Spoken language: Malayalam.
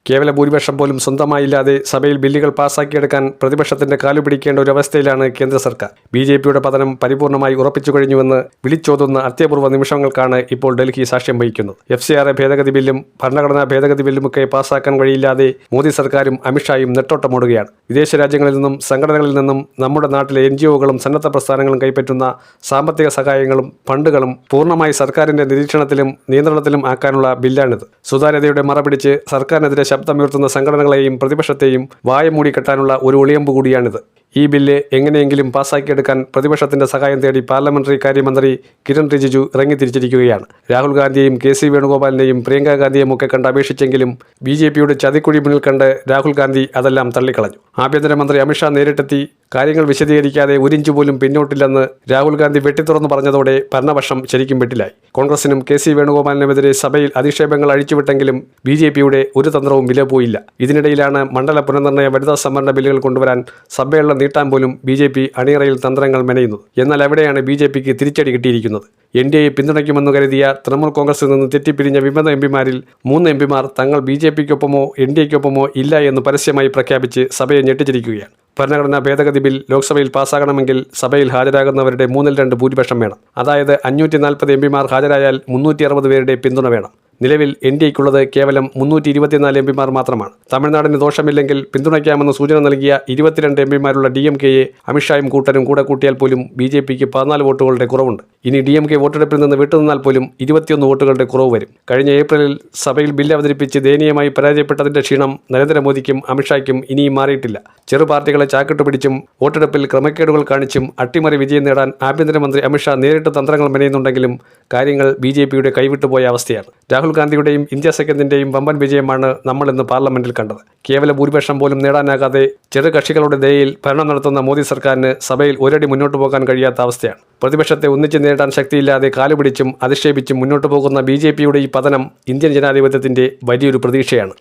കേവല ഭൂരിപക്ഷം പോലും സ്വന്തമായില്ലാതെ സഭയിൽ ബില്ലുകൾ പാസാക്കിയെടുക്കാൻ പ്രതിപക്ഷത്തിന്റെ കാലുപിടിക്കേണ്ട ഒരു അവസ്ഥയിലാണ് കേന്ദ്ര സർക്കാർ. ബി.ജെ.പിയുടെ പതനം പരിപൂർണമായി ഉറപ്പിച്ചു കഴിഞ്ഞുവെന്ന് വിളിച്ചോതുന്ന അത്യപൂർവ്വ നിമിഷങ്ങൾക്കാണ് ഇപ്പോൾ ഡൽഹി സാക്ഷ്യം വഹിക്കുന്നത്. FCRA ഭേദഗതി ബില്ലും ഭരണഘടനാ ഭേദഗതി ബില്ലുമൊക്കെ പാസാക്കാൻ കഴിയില്ലാതെ മോദി സർക്കാരും അമിത്ഷായും നെട്ടോട്ടമോടുകയാണ്. വിദേശ രാജ്യങ്ങളിൽ നിന്നും സംഘടനകളിൽ നിന്നും നമ്മുടെ നാട്ടിലെ NGO-കളും സന്നദ്ധ പ്രസ്ഥാനങ്ങളും കൈപ്പറ്റുന്ന സാമ്പത്തിക സഹായങ്ങളും ഫണ്ടുകളും പൂർണ്ണമായി സർക്കാരിന്റെ നിരീക്ഷണത്തിലും നിയന്ത്രണത്തിലും ആക്കാനുള്ള ബില്ലാണിത്. സുതാര്യതയുടെ മറപിടിച്ച് സർക്കാരിനെതിരെ ശബ്ദമുയർത്തുന്ന സംഘടനകളെയും പ്രതിപക്ഷത്തെയും വായ മൂടിക്കെട്ടാനുള്ള ഒരു ഒളിയമ്പ് കൂടിയാണിത്. ഈ ബില്ല് എങ്ങനെയെങ്കിലും പാസാക്കിയെടുക്കാൻ പ്രതിപക്ഷത്തിന്റെ സഹായം തേടി പാർലമെന്ററി കാര്യമന്ത്രി കിരൺ റിജിജു ഇറങ്ങിത്തിരിച്ചിരിക്കുകയാണ്. രാഹുൽ ഗാന്ധിയെയും KC വേണുഗോപാലിനെയും പ്രിയങ്ക ഗാന്ധിയെയും ഒക്കെ കണ്ട് അപേക്ഷിച്ചെങ്കിലും BJPയുടെ ചതിക്കുഴി മുന്നിൽ കണ്ട് രാഹുൽ ഗാന്ധി അതെല്ലാം തള്ളിക്കളഞ്ഞു. ആഭ്യന്തരമന്ത്രി അമിത്ഷാ നേരിട്ടെത്തി കാര്യങ്ങൾ വിശദീകരിക്കാതെ ഒരിഞ്ചു പോലും പിന്നോട്ടില്ലെന്ന് രാഹുൽ ഗാന്ധി വെട്ടിത്തുറന്നു പറഞ്ഞതോടെ ഭരണപക്ഷം ശരിക്കും വെട്ടിലായി. കോൺഗ്രസിനും KC വേണുഗോപാലിനുമെതിരെ സഭയിൽ അധിക്ഷേപങ്ങൾ അഴിച്ചുവിട്ടെങ്കിലും BJPയുടെ ഒരു തന്ത്രവും വിലപോയില്ല. ഇതിനിടയിലാണ് മണ്ഡല പുനർനിർണയ വനിതാ സംവരണ ബില്ലുകൾ കൊണ്ടുവരാൻ സഭയുള്ള നീട്ടാൻ പോലും BJP അണിയറയിൽ തന്ത്രങ്ങൾ മെനയുന്നത്. എന്നാൽ അവിടെയാണ് BJPക്ക് തിരിച്ചടി കിട്ടിയിരിക്കുന്നത്. NDAയെ പിന്തുണയ്ക്കുമെന്ന് കരുതിയ തൃണമൂൽ കോൺഗ്രസിൽ നിന്ന് തെറ്റിപ്പിരിഞ്ഞ വിമത MPമാരിൽ 3 MPമാർ തങ്ങൾ BJPക്കൊപ്പമോ NDAയ്ക്കൊപ്പമോ ഇല്ല എന്ന് പരസ്യമായി പ്രഖ്യാപിച്ച് സഭയെ ഞെട്ടിച്ചിരിക്കുകയാണ്. ഭരണഘടനാ ഭേദഗതി ബിൽ ലോക്സഭയിൽ പാസ്സാകണമെങ്കിൽ സഭയിൽ ഹാജരാകുന്നവരുടെ 2/3 ഭൂരിപക്ഷം വേണം. അതായത് 540 MPമാർ ഹാജരായാൽ 360 പേരുടെ പിന്തുണ വേണം. നിലവിൽ NDAയ്ക്കുള്ളത് കേവലം 324 MPമാർ മാത്രമാണ്. തമിഴ്നാടിന് ദോഷമില്ലെങ്കിൽ പിന്തുണയ്ക്കാമെന്ന് സൂചന നൽകിയ 22 MPമാരുള്ള DMKയെ അമിത്ഷായും കൂട്ടരും കൂടെ കൂട്ടിയാൽ പോലും BJPക്ക് 14 വോട്ടുകളുടെ കുറവുണ്ട്. ഇനി DMK വോട്ടെടുപ്പിൽ നിന്ന് വിട്ടുനിന്നാൽ പോലും 21 വോട്ടുകളുടെ കുറവ് വരും. കഴിഞ്ഞ ഏപ്രിലിൽ സഭയിൽ ബില്ല് അവതരിപ്പിച്ച് ദയനീയമായി പരാജയപ്പെട്ടതിന്റെ ക്ഷീണം നരേന്ദ്രമോദിക്കും അമിത്ഷായ്ക്കും ഇനിയും മാറിയിട്ടില്ല. ചെറു പാർട്ടികളെ ചാക്കിട്ട് പിടിച്ചും വോട്ടെടുപ്പിൽ ക്രമക്കേടുകൾ കാണിച്ചും അട്ടിമറി വിജയം നേടാൻ ആഭ്യന്തരമന്ത്രി അമിത്ഷാ നേരിട്ട് തന്ത്രങ്ങൾ മെനയുന്നുണ്ടെങ്കിലും കാര്യങ്ങൾ BJPയുടെ കൈവിട്ടുപോയ അവസ്ഥയാണ്. രാഹുൽ ഗാന്ധിയുടെയും ഇന്ത്യ സഖ്യത്തിന്റെയും വമ്പൻ വിജയമാണ് നമ്മൾ ഇന്ന് പാർലമെന്റിൽ കണ്ടത്. കേവല ഭൂരിപക്ഷം പോലും നേടാനാകാതെ ചെറു കക്ഷികളുടെ ദയയിൽ ഭരണം നടത്തുന്ന മോദി സർക്കാരിന് സഭയിൽ ഒരടി മുന്നോട്ട് പോകാൻ കഴിയാത്ത അവസ്ഥയാണ്. പ്രതിപക്ഷത്തെ ഒന്നിച്ച് നേരിടാൻ ശക്തിയില്ലാതെ കാലുപിടിച്ചും അധിക്ഷേപിച്ചും മുന്നോട്ട് പോകുന്ന BJPയുടെ ഈ പതനം ഇന്ത്യൻ ജനാധിപത്യത്തിന്റെ വലിയൊരു പ്രതീക്ഷയാണ്.